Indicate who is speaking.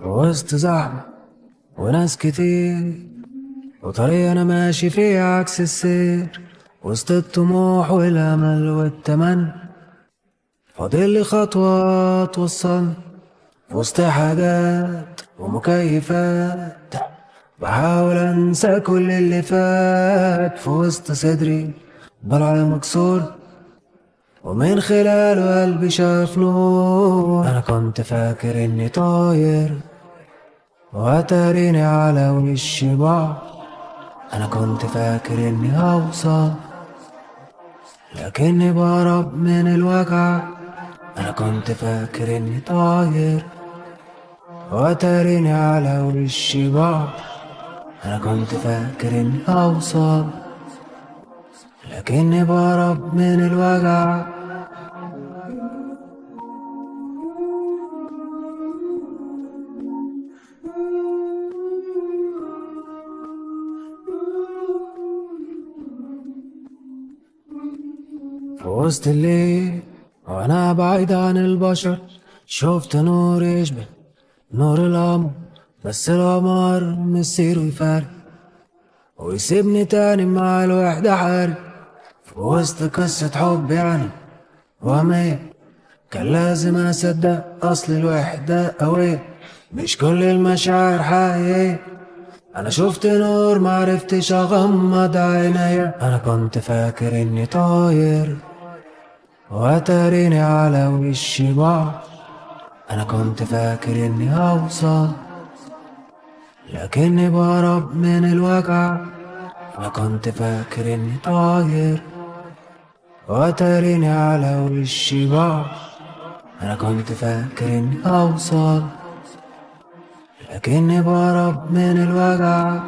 Speaker 1: وسط زحمة وناس كتير، وطريق أنا ماشي فيه عكس السير، وسط الطموح والأمل والتمني، فاضل خطوة توصلني في وسط حاجات ومكيفات. بحاول أنسى كل اللي فات في وسط صدري ضلع مكسور، ومن خلاله قلبي شاف نور. أنا كنت فاكر إني طاير وأتاريني على وشي بعض. أنا كنت فاكر إني هوصل لكني بهرب من الوجع. أنا كنت فاكر إني طاير وأتاريني على وشي بعض. أنا كنت فاكر إني هوصل لكني بهرب من الوجع. في وسط الليل وأنا بعيد عن البشر، شفت نور يشبه نور القمر، بس القمر مسيره يفارق ويسيبني تاني مع الوحدة حارق. في وسط قصة حب يعني وهمية، كان لازم أصدق أصل الوحدة قوية، مش كل المشاعر حقيقية. أنا شفت نور معرفتش أغمض عينيا. أنا كنت فاكر إني طاير وأتاريني على وشي بعض. أنا كنت فاكر إني هوصل لكني بهرب من الوجع. أنا كنت فاكر إني طاير وأتاريني على وشي بعض. أنا كنت فاكر إني هوصل لكني بهرب من الوجع.